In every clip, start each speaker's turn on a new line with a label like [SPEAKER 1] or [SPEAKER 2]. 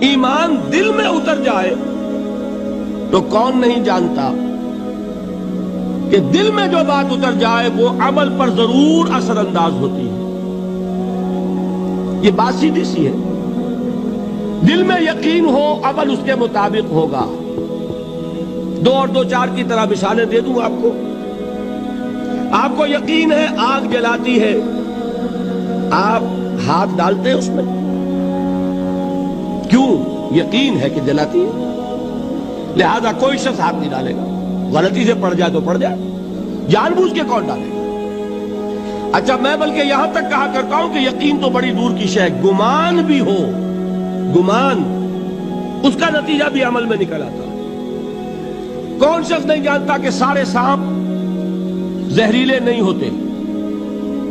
[SPEAKER 1] ایمان دل میں اتر جائے تو کون نہیں جانتا کہ دل میں جو بات اتر جائے وہ عمل پر ضرور اثر انداز ہوتی ہے. یہ بات سیدھی سی ہے. دل میں یقین ہو عمل اس کے مطابق ہوگا. 2 اور 2 4 کی طرح مثالیں دے دوں آپ کو. آپ کو یقین ہے آگ جلاتی ہے، آپ ہاتھ ڈالتے ہیں اس میں. کیوں؟ یقین ہے کہ جلاتی ہے، لہذا کوئی شخص ہاتھ نہیں ڈالے گا. غلطی سے پڑ جائے تو پڑ جائے، جان بوجھ کے کون ڈالے گا؟ اچھا، میں بلکہ یہاں تک کہا کرتا ہوں کہ یقین تو بڑی دور کی شے ہے. گمان بھی ہو، گمان، اس کا نتیجہ بھی عمل میں نکل آتا. کون شخص نہیں جانتا کہ سارے سانپ زہریلے نہیں ہوتے؟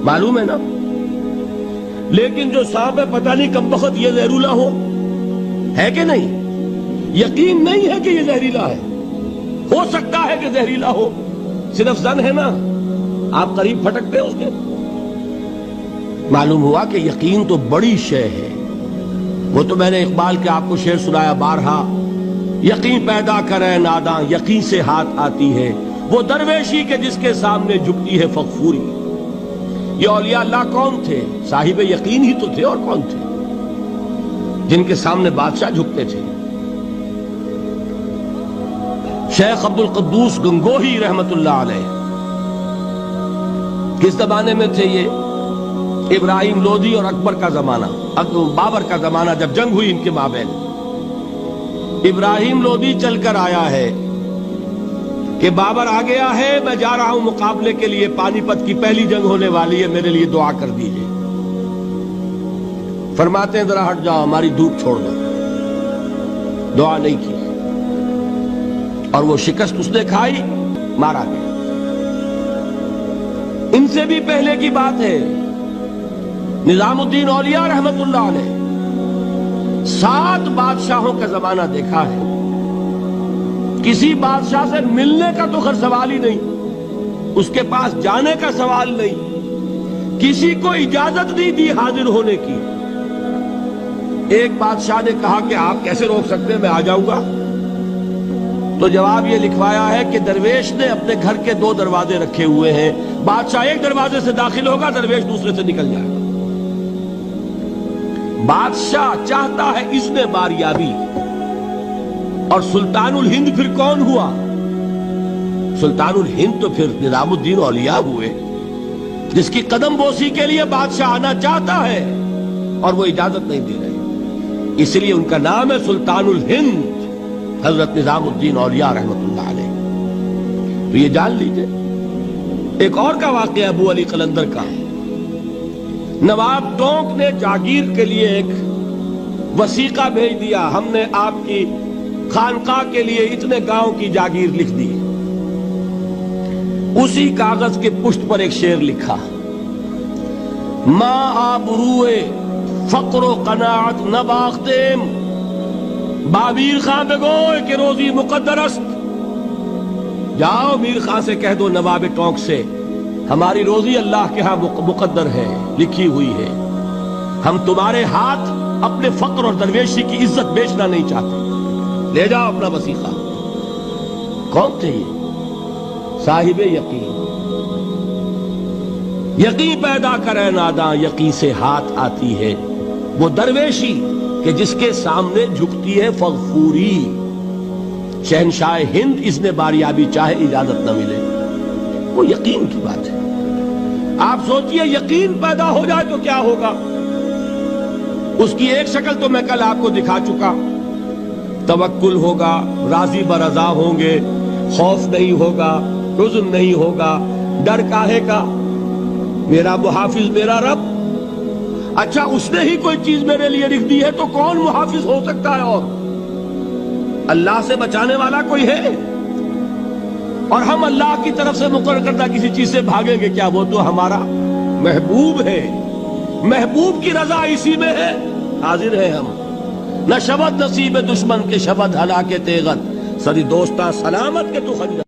[SPEAKER 1] معلوم ہے نا. لیکن جو سانپ ہے پتہ نہیں کم بخت یہ زہریلا ہو، ہے کہ نہیں؟ یقین نہیں ہے کہ یہ زہریلا ہے. ہو سکتا ہے کہ زہریلا ہو، صرف زن ہے نا، آپ قریب پھٹکتے ہیں اس کے. معلوم ہوا کہ یقین تو بڑی شے ہے. وہ تو میں نے اقبال کے آپ کو شعر سنایا بارہا. یقین پیدا کرے ناداں، یقین سے ہاتھ آتی ہے وہ درویشی کے جس کے سامنے جھکتی ہے فغفوری. یہ اولیاء اللہ کون تھے؟ صاحب یقین ہی تو تھے. اور کون تھے؟ جن کے سامنے بادشاہ جھکتے تھے. شیخ عبد القدوس گنگوہی رحمت اللہ علیہ کس زمانے میں تھے؟ یہ ابراہیم لودھی اور اکبر کا زمانہ، بابر کا زمانہ، جب جنگ ہوئی ان کے مابین. ابراہیم لودھی چل کر آیا ہے کہ بابر آ گیا ہے، میں جا رہا ہوں مقابلے کے لیے، پانی پت کی پہلی جنگ ہونے والی ہے، میرے لیے دعا کر دیجئے. فرماتے ہیں ذرا ہٹ جاؤ، ہماری دھوپ چھوڑ دو. دعا نہیں کی اور وہ شکست اس نے کھائی، مارا گیا. ان سے بھی پہلے کی بات ہے، نظام الدین اولیاء رحمت اللہ علیہ 7 بادشاہوں کا زمانہ دیکھا ہے. کسی بادشاہ سے ملنے کا تو خیر سوال ہی نہیں، اس کے پاس جانے کا سوال نہیں، کسی کو اجازت نہیں دی حاضر ہونے کی. ایک بادشاہ نے کہا کہ آپ کیسے روک سکتے ہیں، میں آ جاؤں گا. تو جواب یہ لکھوایا ہے کہ درویش نے اپنے گھر کے 2 دروازے رکھے ہوئے ہیں، بادشاہ ایک دروازے سے داخل ہوگا، درویش دوسرے سے نکل جائے گا. بادشاہ چاہتا ہے اذن باریابی. اور سلطان الہند پھر کون ہوا؟ سلطان الہند تو پھر نظام الدین اولیاء ہوئے، جس کی قدم بوسی کے لیے بادشاہ آنا چاہتا ہے اور وہ اجازت نہیں دے رہے. اس لیے ان کا نام ہے سلطان الہند، حضرت نظام الدین اولیاء رحمت اللہ علیہ. تو یہ جان لیجئے. ایک اور کا واقعہ ابو علی قلندر کا. نواب ٹونک نے جاگیر کے لیے ایک وثیقہ بھیج دیا، ہم نے آپ کی خانقاہ کے لیے اتنے گاؤں کی جاگیر لکھ دی. اسی کاغذ کے پشت پر ایک شعر لکھا، ما آبروئے فقر و قناعت نباختیم، بابیر خان بگوئے کہ روزی مقدر است. جاؤ میر خان سے کہہ دو، نواب ٹونک سے، ہماری روزی اللہ کے ہاں مقدر ہے، لکھی ہوئی ہے. ہم تمہارے ہاتھ اپنے فقر اور درویشی کی عزت بیچنا نہیں چاہتے. لے جاؤ اپنا وثیقہ. کون تھے یہ؟ صاحب یقین. یقین پیدا کرے ناداں، یقین سے ہاتھ آتی ہے وہ درویشی کہ جس کے سامنے جھکتی ہے فغفوری. شہنشاہ ہند اذن باریابی چاہے اجازت نہ ملے. وہ یقین کی بات ہے. آپ سوچئے یقین پیدا ہو جائے تو کیا ہوگا. اس کی ایک شکل تو میں کل آپ کو دکھا چکا. توکل ہوگا، راضی برضا ہوں گے، خوف نہیں ہوگا، حزن نہیں ہوگا. ڈر کاہے کا؟ میرا محافظ میرا رب. اچھا، اس نے ہی کوئی چیز میرے لیے لکھ دی ہے تو کون محافظ ہو سکتا ہے؟ اور اللہ سے بچانے والا کوئی ہے؟ اور ہم اللہ کی طرف سے مقرر کردہ کسی چیز سے بھاگیں گے کیا؟ وہ تو ہمارا محبوب ہے. محبوب کی رضا اسی میں ہے. حاضر ہیں ہم. نہ شبد نصیب دشمن کے شبد ہلاکے تیغت، سری دوستاں سلامت کے تو خنجر.